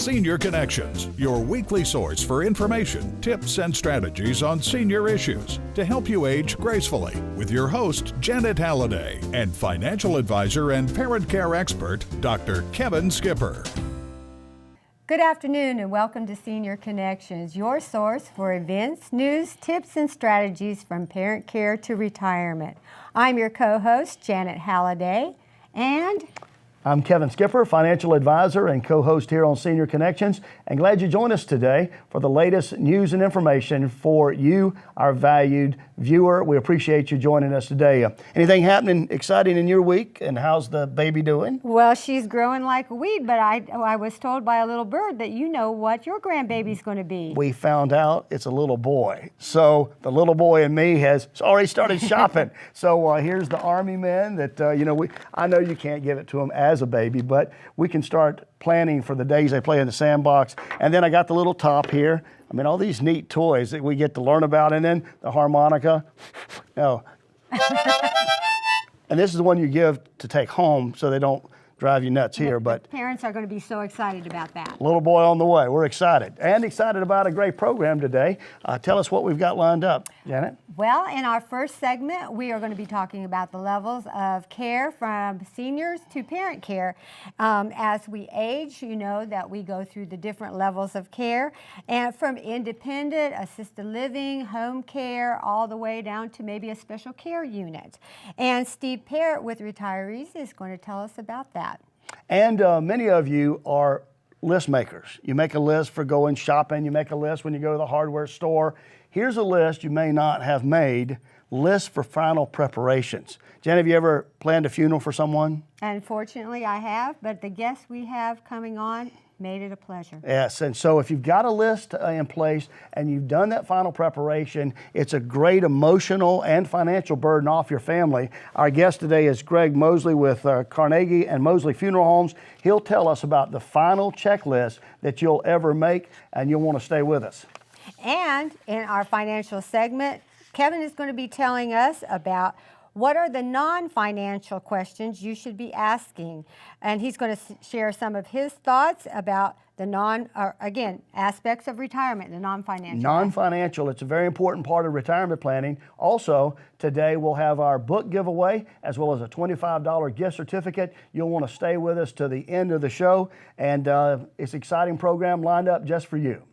Senior Connections, your weekly source for information, tips, and strategies on senior issues to help you age gracefully with your host, Janet Halliday, and financial advisor and parent care expert, Dr. Kevin Skipper. Good afternoon and welcome to Senior Connections, your source for events, news, tips, and strategies from parent care to retirement. I'm your co-host, Janet Halliday, and I'm Kevin Skipper, financial advisor and co-host here on Senior Connections, and glad you joined us today for the latest news and information for you, our valued viewer. We appreciate you joining us today. Anything happening exciting in your week, and how's the baby doing? well, she's growing like a weed, but I was told by a little bird that you know what your grandbaby's going to be. We found out it's a little boy. So the little boy in me has already started shopping. So here's the Army men that, I know you can't give it to them as a baby, but we can start planning for the days they play in the sandbox. And then I got the little top here. I mean, all these neat toys that we get to learn about. And then the harmonica. No. And this is the one you give to take home so they don't drive you nuts here. But parents are going to be so excited about that. Little boy on the way. We're excited. And excited about a great program today. Tell us what we've got lined up, Janet. Well, in our first segment, we are going to be talking about the levels of care from seniors to parent care. As we age, you know that we go through the different levels of care, and from independent, assisted living, home care, all the way down to maybe a special care unit. And Steve Parrot with Retirees is going to tell us about that. And many of you are list makers. You make a list for going shopping. You make a list when you go to the hardware store. Here's a list you may not have made, lists for final preparations. Jen, have you ever planned a funeral for someone? Unfortunately, I have, but the guests we have coming on made it a pleasure. Yes, and so if you've got a list in place and you've done that final preparation, it's a great emotional and financial burden off your family. Our guest today is Greg Mosley with Carnegie and Mosley Funeral Homes. He'll tell us about the final checklist that you'll ever make, and you'll want to stay with us. And in our financial segment, Kevin is going to be telling us about what are the non-financial questions you should be asking. And he's going to share some of his thoughts about the aspects of retirement, the non-financial. Non-financial, it's a very important part of retirement planning. Also, today we'll have our book giveaway as well as a $25 gift certificate. You'll want to stay with us to the end of the show. And it's an exciting program lined up just for you.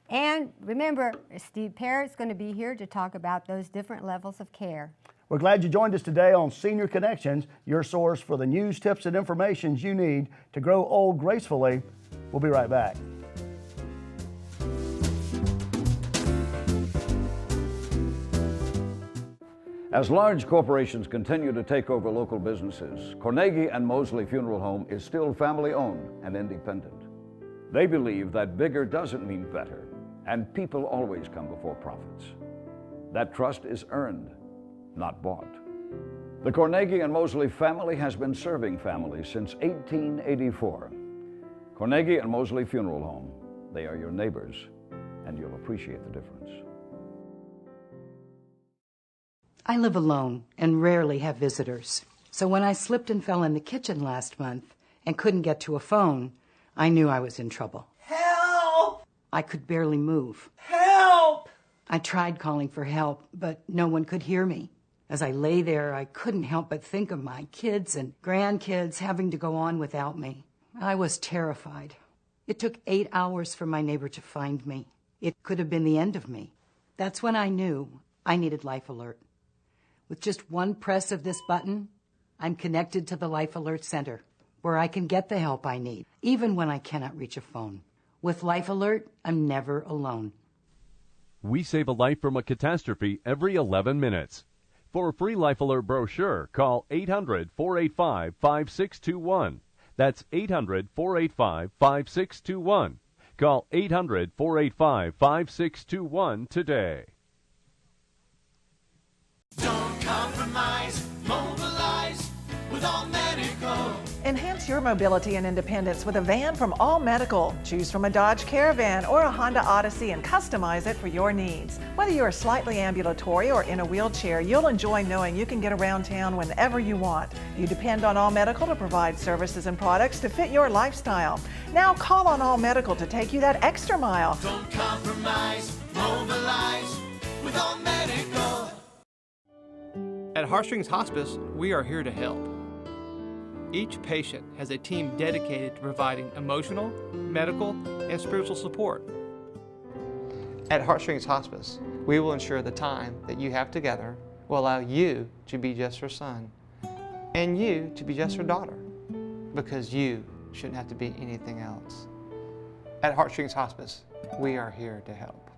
And remember, Steve Parrot is going to be here to talk about those different levels of care. We're glad you joined us today on Senior Connections, your source for the news, tips, and information you need to grow old gracefully. We'll be right back. As large corporations continue to take over local businesses, Carnegie and Mosley Funeral Home is still family-owned and independent. They believe that bigger doesn't mean better, and people always come before profits. That trust is earned, not bought. The Carnegie and Mosley family has been serving families since 1884. Carnegie and Mosley Funeral Home, they are your neighbors, and you'll appreciate the difference. I live alone and rarely have visitors. So when I slipped and fell in the kitchen last month and couldn't get to a phone, I knew I was in trouble. Help! I could barely move. Help! I tried calling for help, but no one could hear me. As I lay there, I couldn't help but think of my kids and grandkids having to go on without me. I was terrified. It took 8 hours for my neighbor to find me. It could have been the end of me. That's when I knew I needed Life Alert. With just one press of this button, I'm connected to the Life Alert Center, where I can get the help I need, even when I cannot reach a phone. With Life Alert, I'm never alone. We save a life from a catastrophe every 11 minutes. For a free Life Alert brochure, call 800-485-5621. That's 800-485-5621. Call 800-485-5621 today. Don't compromise, mobilize with All Medical. Enhance your mobility and independence with a van from All Medical. Choose from a Dodge Caravan or a Honda Odyssey and customize it for your needs. Whether you're slightly ambulatory or in a wheelchair, you'll enjoy knowing you can get around town whenever you want. You depend on All Medical to provide services and products to fit your lifestyle. Now call on All Medical to take you that extra mile. Don't compromise, mobilize with All Medical. At Heartstrings Hospice, we are here to help. Each patient has a team dedicated to providing emotional, medical, and spiritual support. At Heartstrings Hospice, we will ensure the time that you have together will allow you to be just her son and you to be just her daughter, because you shouldn't have to be anything else. At Heartstrings Hospice, we are here to help.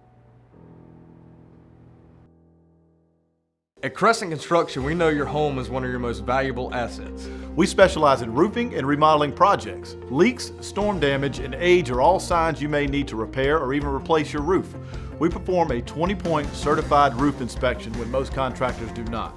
At Crescent Construction, we know your home is one of your most valuable assets. We specialize in roofing and remodeling projects. Leaks, storm damage, and age are all signs you may need to repair or even replace your roof. We perform a 20-point certified roof inspection when most contractors do not.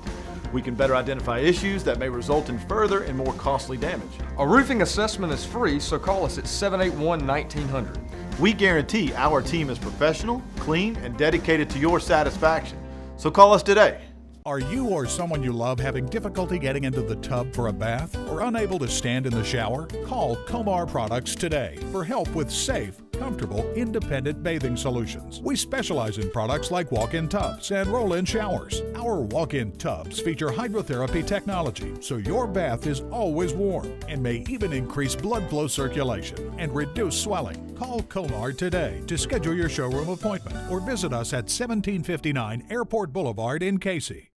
We can better identify issues that may result in further and more costly damage. A roofing assessment is free, so call us at 781-1900. We guarantee our team is professional, clean, and dedicated to your satisfaction. So call us today. Are you or someone you love having difficulty getting into the tub for a bath or unable to stand in the shower? Call Comar Products today for help with safe, comfortable, independent bathing solutions. We specialize in products like walk-in tubs and roll-in showers. Our walk-in tubs feature hydrotherapy technology, so your bath is always warm and may even increase blood flow circulation and reduce swelling. Call Comar today to schedule your showroom appointment or visit us at 1759 Airport Boulevard in Casey.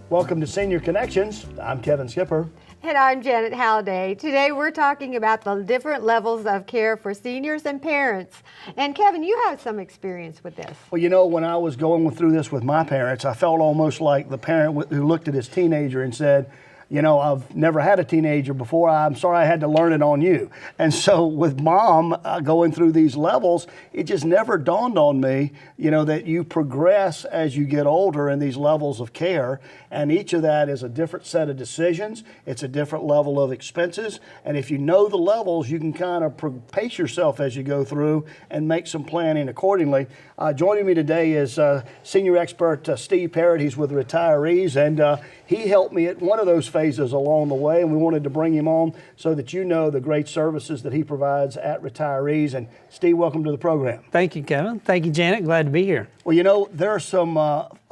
Welcome to Senior Connections. I'm Kevin Skipper. And I'm Janet Halliday. Today we're talking about the different levels of care for seniors and parents. And Kevin, you have some experience with this. Well, you know, when I was going through this with my parents, I felt almost like the parent who looked at his teenager and said, you know, I've never had a teenager before. I'm sorry I had to learn it on you. And so with Mom going through these levels, it just never dawned on me, you know, that you progress as you get older in these levels of care. And each of that is a different set of decisions. It's a different level of expenses. And if you know the levels, you can kind of pace yourself as you go through and make some planning accordingly. Joining me today is senior expert Steve Parrot. He's with retirees, and he helped me at one of those phases along the way, and we wanted to bring him on so that you know the great services that he provides at retirees. And Steve, welcome to the program. Thank you, Kevin. Thank you, Janet. Glad to be here. Well, you know, there are some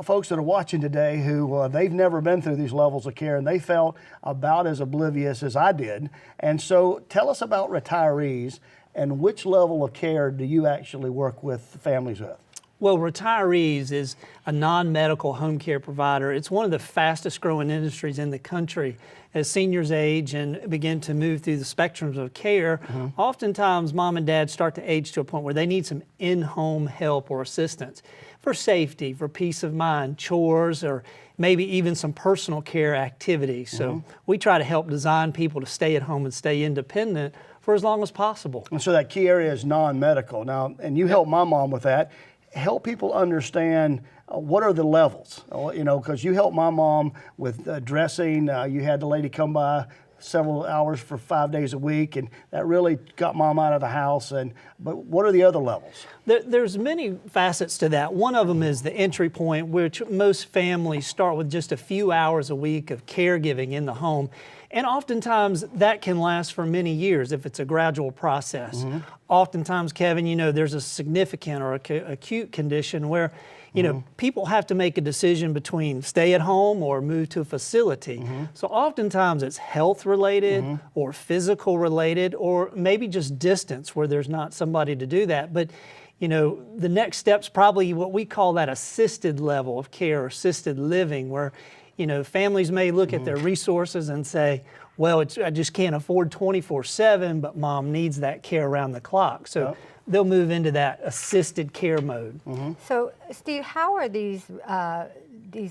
folks that are watching today who they've never been through these levels of care, and they felt about as oblivious as I did. And so tell us about retirees and which level of care do you actually work with families with? Well, Retirees is a non-medical home care provider. It's one of the fastest growing industries in the country. As seniors age and begin to move through the spectrums of care, oftentimes mom and dad start to age to a point where they need some in-home help or assistance for safety, for peace of mind, chores, or maybe even some personal care activities. So we try to help design people to stay at home and stay independent for as long as possible. And so that key area is non-medical. Now, and you help my mom with that. Help people understand what are the levels, you know, because you helped my mom with dressing. You had the lady come by several hours for 5 days a week, and that really got mom out of the house. But what are the other levels? There's many facets to that. One of them is the entry point, which most families start with just a few hours a week of caregiving in the home. And oftentimes that can last for many years if it's a gradual process. Oftentimes, Kevin, you know, there's a significant or acute condition where, you know, people have to make a decision between stay at home or move to a facility. So oftentimes it's health related or physical related, or maybe just distance where there's not somebody to do that. But you know, the next step's probably what we call that assisted level of care, assisted living, where you know, families may look at their resources and say, well, I just can't afford 24/7, but mom needs that care around the clock. So they'll move into that assisted care mode. So, Steve, how are these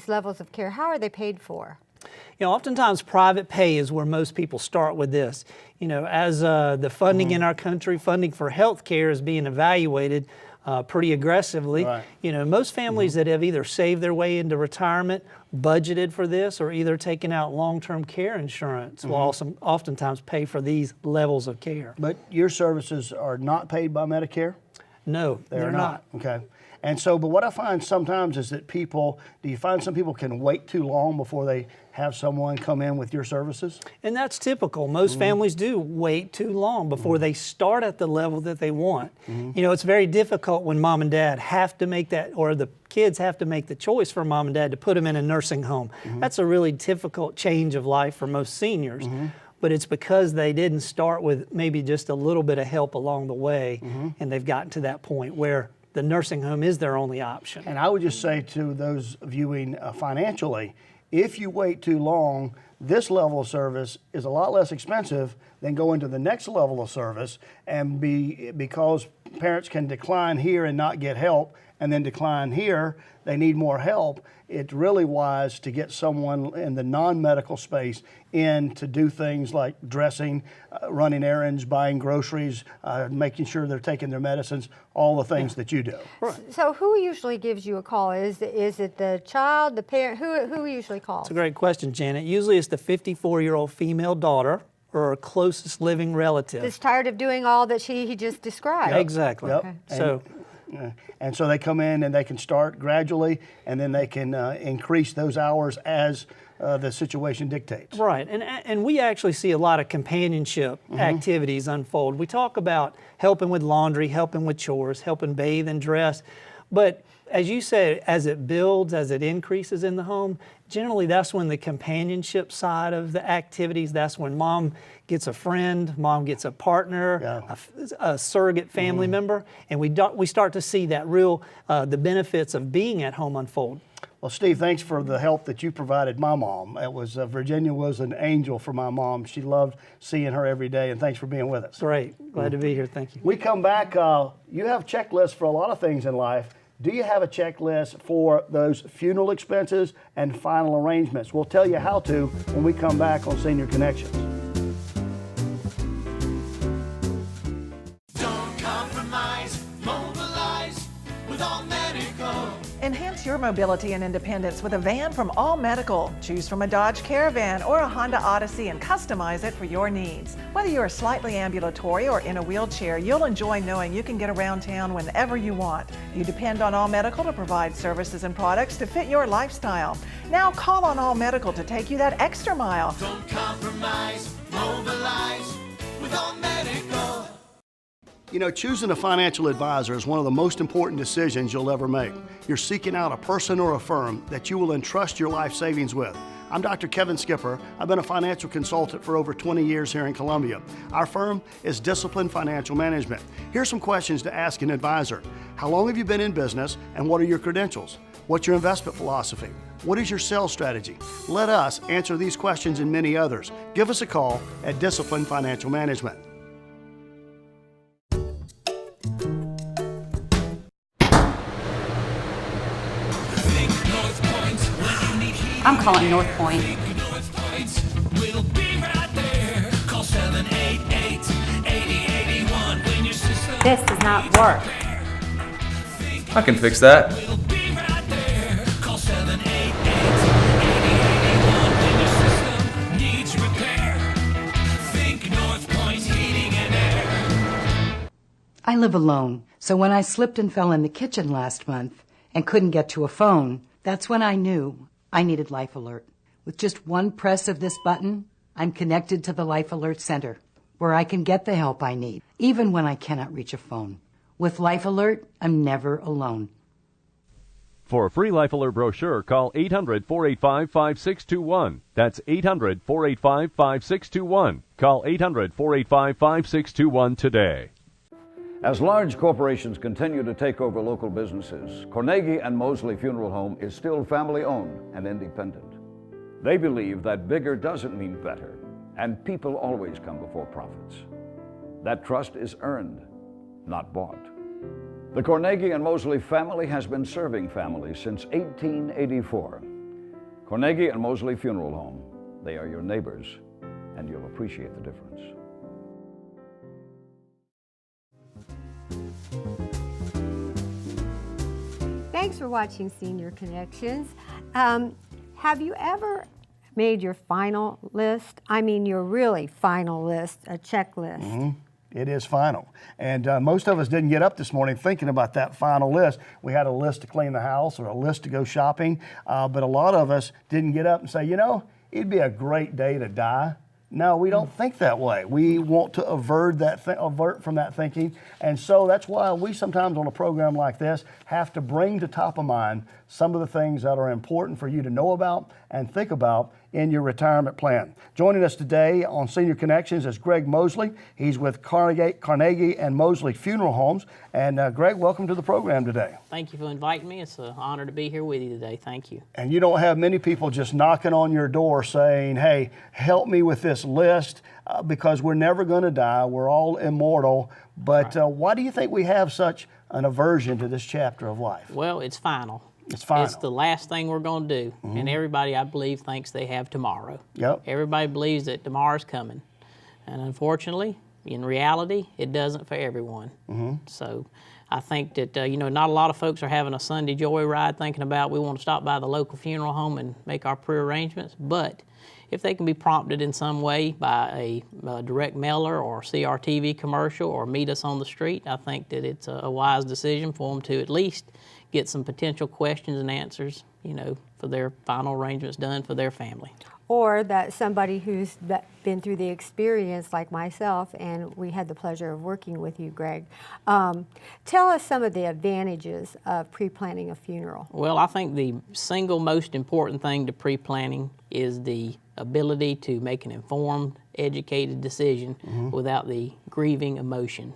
levels of care, how are they paid for? You know, oftentimes private pay is where most people start with this. You know, as the funding in our country, funding for health care is being evaluated pretty aggressively. You know, most families that have either saved their way into retirement, budgeted for this, or either taken out long-term care insurance will also oftentimes pay for these levels of care. But your services are not paid by Medicare? No, they're not. Okay. And so, but what I find sometimes is that do you find some people can wait too long before they have someone come in with your services? And that's typical. Most families do wait too long before they start at the level that they want. You know, it's very difficult when mom and dad have to make that, or the kids have to make the choice for mom and dad to put them in a nursing home. That's a really difficult change of life for most seniors. But it's because they didn't start with maybe just a little bit of help along the way, and they've gotten to that point where the nursing home is their only option. And I would just say to those viewing financially, if you wait too long, this level of service is a lot less expensive than going to the next level of service, and because parents can decline here and not get help, and then decline here, they need more help. It's really wise to get someone in the non-medical space in to do things like dressing, running errands, buying groceries, making sure they're taking their medicines, all the things that you do. So who usually gives you a call? Is it the child, the parent? Who usually calls? It's a great question, Janet. Usually it's the 54-year-old female daughter or her closest living relative. That's tired of doing all that he just described. Exactly. Yep. So. And so they come in and they can start gradually, and then they can increase those hours as the situation dictates. Right, and we actually see a lot of companionship activities unfold. We talk about helping with laundry, helping with chores, helping bathe and dress, but as you said, as it builds, as it increases in the home, generally that's when the companionship side of the activities, that's when mom gets a friend, mom gets a partner, a surrogate family member, and we start to see that real, the benefits of being at home unfold. Well, Steve, thanks for the help that you provided my mom. It was Virginia was an angel for my mom. She loved seeing her every day, and thanks for being with us. Great, glad to be here, thank you. We come back, you have checklists for a lot of things in life. Do you have a checklist for those funeral expenses and final arrangements? We'll tell you how to when we come back on Senior Connections. Don't compromise, mobilize with All Medical. Enhance your mobility and independence with a van from All Medical. Choose from a Dodge Caravan or a Honda Odyssey and customize it for your needs. Whether you're slightly ambulatory or in a wheelchair, you'll enjoy knowing you can get around town whenever you want. You depend on All Medical to provide services and products to fit your lifestyle. Now call on All Medical to take you that extra mile. Don't compromise, mobilize with All Medical. You know, choosing a financial advisor is one of the most important decisions you'll ever make. You're seeking out a person or a firm that you will entrust your life savings with. I'm Dr. Kevin Skipper. I've been a financial consultant for over 20 years here in Columbia. Our firm is Discipline Financial Management. Here's some questions to ask an advisor. How long have you been in business, and what are your credentials? What's your investment philosophy? What is your sales strategy? Let us answer these questions and many others. Give us a call at Discipline Financial Management. I'm calling North Point. We'll be right there. Call 788-8081 when your system. This does not work. I can fix that. We'll be right there. Call 788-8081 when your system needs repair. Think North Point Heating and Air. I live alone, so when I slipped and fell in the kitchen last month and couldn't get to a phone, that's when I knew I needed Life Alert. With just one press of this button, I'm connected to the Life Alert Center, where I can get the help I need, even when I cannot reach a phone. With Life Alert, I'm never alone. For a free Life Alert brochure, call 800-485-5621. That's 800-485-5621. Call 800-485-5621 today. As large corporations continue to take over local businesses, Carnegie and Mosley Funeral Home is still family-owned and independent. They believe that bigger doesn't mean better, and people always come before profits. That trust is earned, not bought. The Carnegie and Mosley family has been serving families since 1884. Carnegie and Mosley Funeral Home. They are your neighbors, and you'll appreciate the difference. Thanks for watching Senior Connections. Have you ever made your final list? I mean your really final list, a checklist. It is final. And most of us didn't get up this morning thinking about that final list. We had a list to clean the house or a list to go shopping, but a lot of us didn't get up and say, you know, it'd be a great day to die. No, we don't think that way. We want to avert from that thinking. And so that's why we sometimes on a program like this have to bring to top of mind some of the things that are important for you to know about and think about in your retirement plan. Joining us today on Senior Connections is Greg Mosley. He's with Carnegie and Mosley Funeral Homes. And Greg, welcome to the program today. Thank you for inviting me. It's an honor to be here with you today. Thank you. And you don't have many people just knocking on your door saying, hey, help me with this list, because we're never going to die. We're all immortal. But why do you think we have such an aversion to this chapter of life? Well, it's final. It's final. It's the last thing we're going to do. And everybody, I believe, thinks they have tomorrow. Yep. Everybody believes that tomorrow's coming. And unfortunately, in reality, it doesn't for everyone. So I think that, not a lot of folks are having a Sunday joyride thinking about we want to stop by the local funeral home and make our pre-arrangements. But if they can be prompted in some way by a direct mailer or CRTV commercial or meet us on the street, I think that it's a wise decision for them to at least get some potential questions and answers, for their final arrangements done for their family. Or that somebody who's been through the experience like myself, and we had the pleasure of working with you, Greg. Tell us some of the advantages of pre-planning a funeral. Well, I think the single most important thing to pre-planning is the ability to make an informed, educated decision without the grieving emotion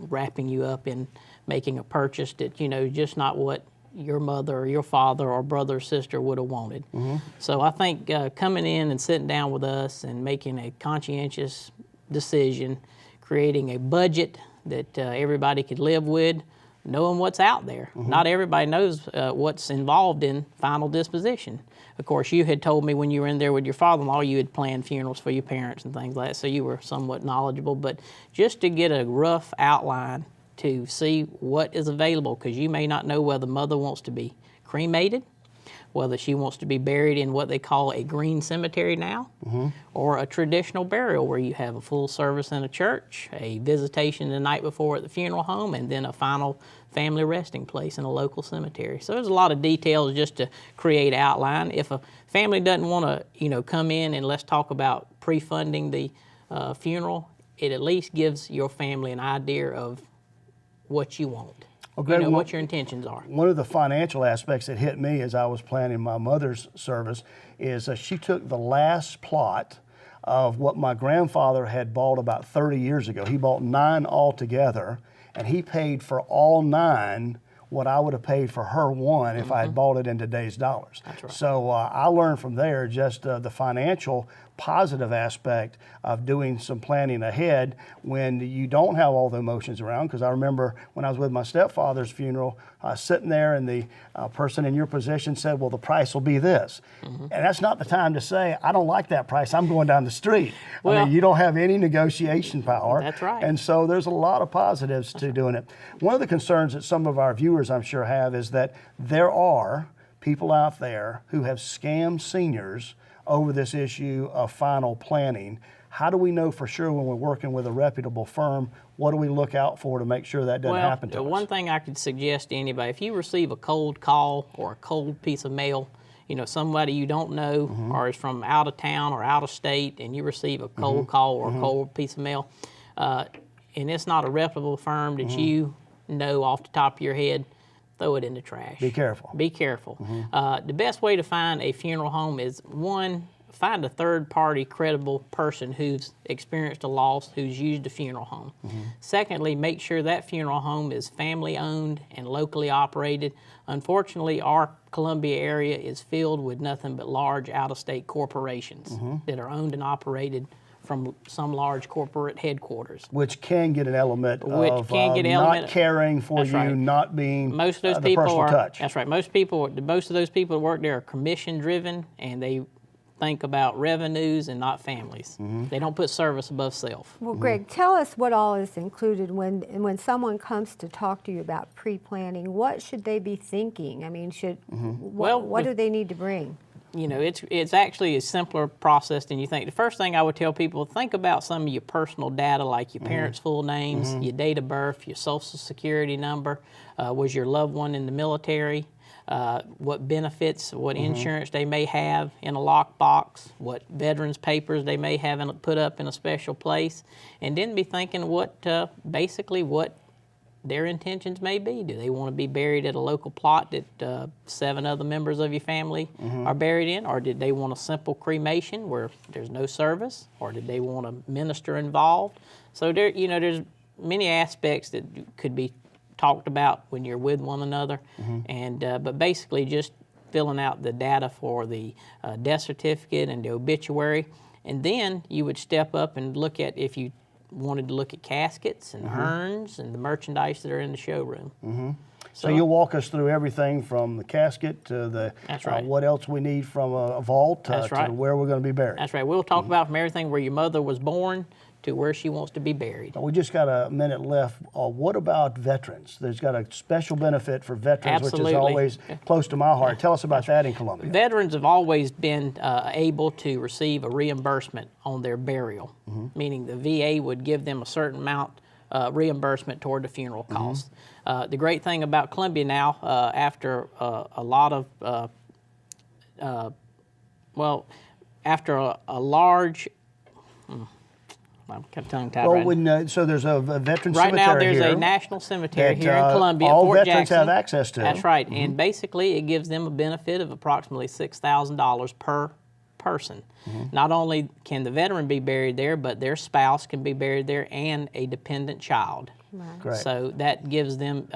wrapping you up in making a purchase that, just not what your mother or your father or brother or sister would have wanted. So I think coming in and sitting down with us and making a conscientious decision, creating a budget that everybody could live with, knowing what's out there. Not everybody knows what's involved in final disposition. Of course, you had told me when you were in there with your father-in-law, you had planned funerals for your parents and things like that, so you were somewhat knowledgeable. But just to get a rough outline to see what is available, because you may not know whether mother wants to be cremated, whether she wants to be buried in what they call a green cemetery now, or a traditional burial where you have a full service in a church, a visitation the night before at the funeral home, and then a final family resting place in a local cemetery. So there's a lot of details just to create outline. If a family doesn't want to, come in and let's talk about pre-funding the funeral, it at least gives your family an idea of what you want. Okay, what your intentions are. One of the financial aspects that hit me as I was planning my mother's service is she took the last plot of what my grandfather had bought about 30 years ago. He bought 9 altogether, and he paid for all 9 what I would have paid for her one if I had bought it in today's dollars. That's right. So I learned from there just the financial positive aspect of doing some planning ahead when you don't have all the emotions around. Because I remember when I was with my stepfather's funeral, sitting there and the person in your position said, well, the price will be this. And that's not the time to say, I don't like that price, I'm going down the street. Well, I mean, you don't have any negotiation power. That's right. And so there's a lot of positives to doing it. One of the concerns that some of our viewers, I'm sure, have is that there are people out there who have scammed seniors over this issue of final planning. How do we know for sure when we're working with a reputable firm? What do we look out for to make sure that doesn't happen to us? One thing I could suggest to anybody, if you receive a cold call or a cold piece of mail, somebody you don't know or is from out of town or out of state, and you receive a cold call or a cold piece of mail, and it's not a reputable firm that you know off the top of your head, throw it in the trash. Be careful. Be careful. The best way to find a funeral home is, one, find a third-party credible person who's experienced a loss, who's used a funeral home. Secondly, make sure that funeral home is family-owned and locally operated. Unfortunately, our Columbia area is filled with nothing but large out-of-state corporations that are owned and operated from some large corporate headquarters. Which can get an element of not caring for you, right. not being most of those the people personal are, touch. That's right. Most of those people that work there are commission-driven, and they think about revenues and not families. They don't put service above self. Well, Greg, tell us what all is included when someone comes to talk to you about pre-planning. What should they be thinking? I mean, what do they need to bring? You know, it's actually a simpler process than you think. The first thing I would tell people, think about some of your personal data, like your parents' full names, your date of birth, your social security number, was your loved one in the military, what benefits, what insurance they may have in a lockbox, what veterans papers they may have put up in a special place, and then be thinking basically what their intentions may be. Do they want to be buried at a local plot that 7 other members of your family are buried in, or did they want a simple cremation where there's no service, or did they want a minister involved? So there's many aspects that could be talked about when you're with one another, and but basically just filling out the data for the death certificate and the obituary, and then you would step up and look at, if you wanted to look at caskets and urns and the merchandise that are in the showroom. So you'll walk us through everything from the casket to the what else we need from a vault to where we're going to be buried. That's right. We'll talk about from everything where your mother was born to where she wants to be buried. We just got a minute left. What about veterans? There's got a special benefit for veterans, which is always close to my heart. Tell us about that in Columbia. Veterans have always been able to receive a reimbursement on their burial, meaning the VA would give them a certain amount reimbursement toward the funeral costs. The great thing about Columbia now, after a lot of, after a large, I'm tongue-tied so there's a veteran right cemetery now there's here a national cemetery here in Columbia, all Fort veterans Jackson. have access to. That's right, and basically it gives them a benefit of approximately $6,000 per person. Not only can the veteran be buried there, but their spouse can be buried there and a dependent child. Great. So that gives them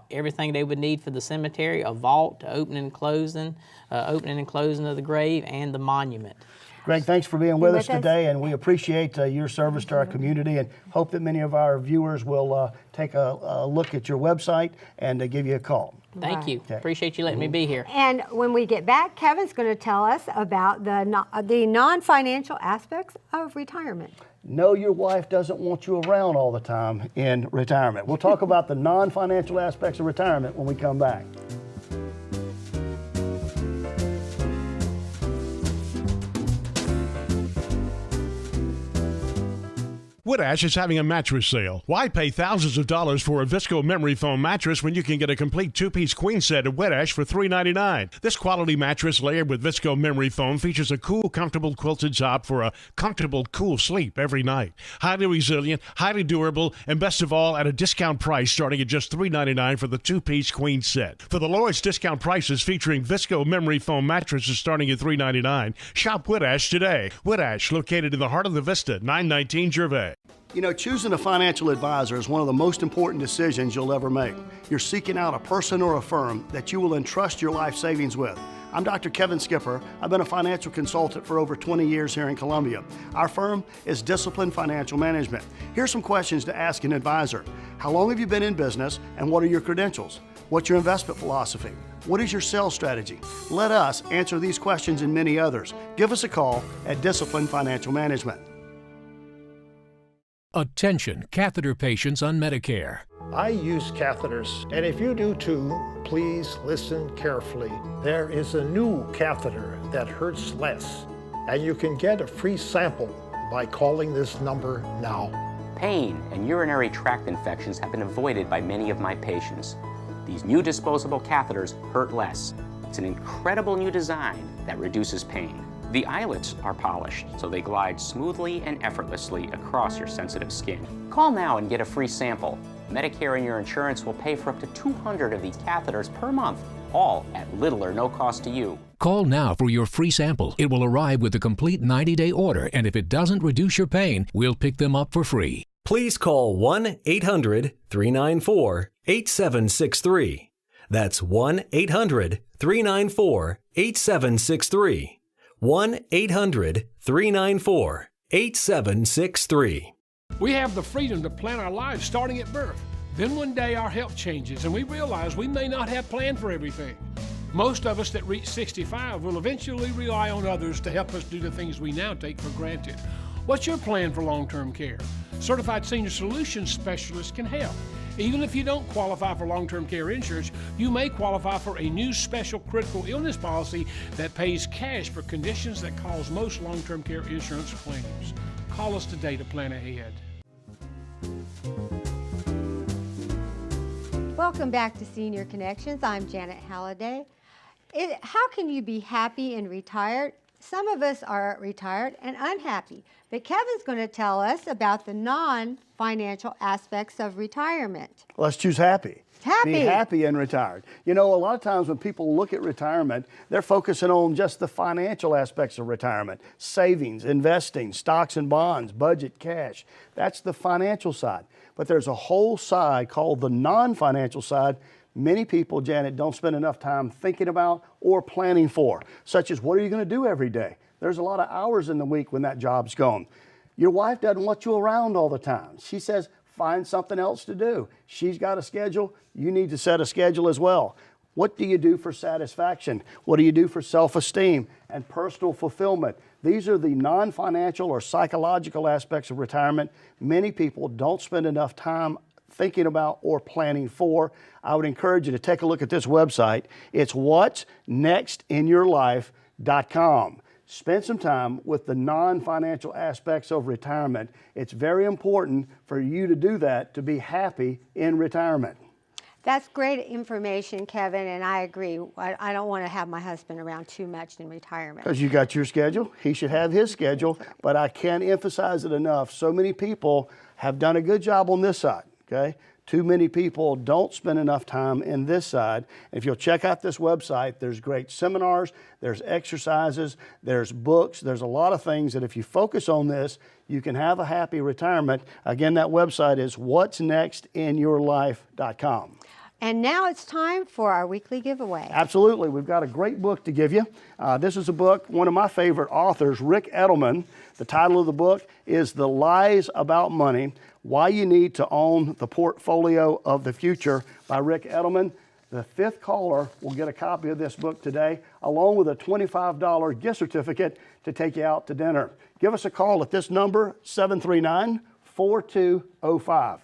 everything they would need for the cemetery: a vault, opening and closing of the grave, and the monument. Greg, thanks for being with us today, and we appreciate your service to our community, and hope that many of our viewers will take a look at your website and give you a call. Thank you. Appreciate you letting me be here. And when we get back, Kevin's going to tell us about the non-financial aspects of retirement. No, your wife doesn't want you around all the time in retirement. We'll talk about the non-financial aspects of retirement when we come back. Woodash is having a mattress sale. Why pay thousands of dollars for a Visco memory foam mattress when you can get a complete 2-piece queen set at Woodash for $3.99? This quality mattress layered with Visco memory foam features a cool, comfortable quilted top for a comfortable, cool sleep every night. Highly resilient, highly durable, and best of all, at a discount price starting at just $3.99 for the 2-piece queen set. For the lowest discount prices featuring Visco memory foam mattresses starting at $3.99, shop Woodash today. Woodash, located in the heart of the Vista, 919 Gervais. You know, choosing a financial advisor is one of the most important decisions you'll ever make. You're seeking out a person or a firm that you will entrust your life savings with. I'm Dr. Kevin Skipper. I've been a financial consultant for over 20 years here in Columbia. Our firm is Discipline Financial Management. Here's some questions to ask an advisor. How long have you been in business, and what are your credentials? What's your investment philosophy? What is your sales strategy? Let us answer these questions and many others. Give us a call at Discipline Financial Management. Attention, catheter patients on Medicare. I use catheters, and if you do too, please listen carefully. There is a new catheter that hurts less, and you can get a free sample by calling this number now. Pain and urinary tract infections have been avoided by many of my patients. These new disposable catheters hurt less. It's an incredible new design that reduces pain. The eyelets are polished, so they glide smoothly and effortlessly across your sensitive skin. Call now and get a free sample. Medicare and your insurance will pay for up to 200 of these catheters per month, all at little or no cost to you. Call now for your free sample. It will arrive with a complete 90-day order, and if it doesn't reduce your pain, we'll pick them up for free. Please call 1-800-394-8763. That's 1-800-394-8763. 1-800-394-8763. We have the freedom to plan our lives starting at birth. Then one day our health changes and we realize we may not have planned for everything. Most of us that reach 65 will eventually rely on others to help us do the things we now take for granted. What's your plan for long-term care? Certified Senior Solutions Specialists can help. Even if you don't qualify for long-term care insurance, you may qualify for a new special critical illness policy that pays cash for conditions that cause most long-term care insurance claims. Call us today to plan ahead. Welcome back to Senior Connections. I'm Janet Halliday. How can you be happy and retired? Some of us are retired and unhappy, but Kevin's going to tell us about the non-financial aspects of retirement. Let's choose happy. Happy. Be happy and retired. You know, a lot of times when people look at retirement, they're focusing on just the financial aspects of retirement. Savings, investing, stocks and bonds, budget, cash. That's the financial side. But there's a whole side called the non-financial side. Many people, Janet, don't spend enough time thinking about or planning for, such as what are you going to do every day? There's a lot of hours in the week when that job's gone. Your wife doesn't want you around all the time. She says, find something else to do. She's got a schedule. You need to set a schedule as well. What do you do for satisfaction? What do you do for self-esteem and personal fulfillment? These are the non-financial or psychological aspects of retirement. Many people don't spend enough time thinking about or planning for. I would encourage you to take a look at this website. It's what'snextinyourlife.com. Spend some time with the non-financial aspects of retirement. It's very important for you to do that to be happy in retirement. That's great information, Kevin, and I agree. I don't want to have my husband around too much in retirement. Because you got your schedule, he should have his schedule, but I can't emphasize it enough. So many people have done a good job on this side, okay? Too many people don't spend enough time in this side. If you'll check out this website, there's great seminars, there's exercises, there's books, there's a lot of things that if you focus on this, you can have a happy retirement. Again, that website is what'snextinyourlife.com. And now it's time for our weekly giveaway. Absolutely. We've got a great book to give you. This is a book, one of my favorite authors, Rick Edelman. The title of the book is The Lies About Money, Why You Need to Own the Portfolio of the Future by Rick Edelman. The fifth caller will get a copy of this book today, along with a $25 gift certificate to take you out to dinner. Give us a call at this number, 739-4205.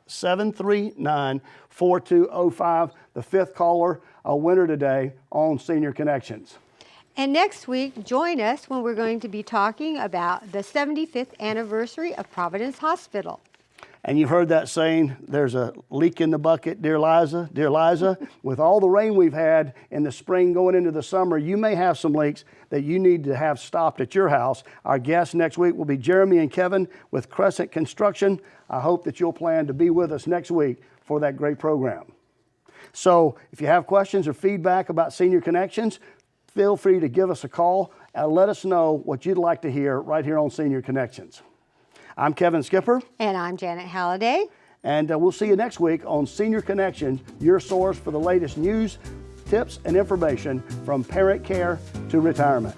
739-4205. The fifth caller, a winner today on Senior Connections. And next week, join us when we're going to be talking about the 75th anniversary of Providence Hospital. And you've heard that saying, there's a leak in the bucket, dear Liza. Dear Liza, with all the rain we've had in the spring going into the summer, you may have some leaks that you need to have stopped at your house. Our guests next week will be Jeremy and Kevin with Crescent Construction. I hope that you'll plan to be with us next week for that great program. So if you have questions or feedback about Senior Connections, feel free to give us a call and let us know what you'd like to hear right here on Senior Connections. I'm Kevin Skipper. And I'm Janet Halliday. And we'll see you next week on Senior Connections, your source for the latest news, tips, and information from parent care to retirement.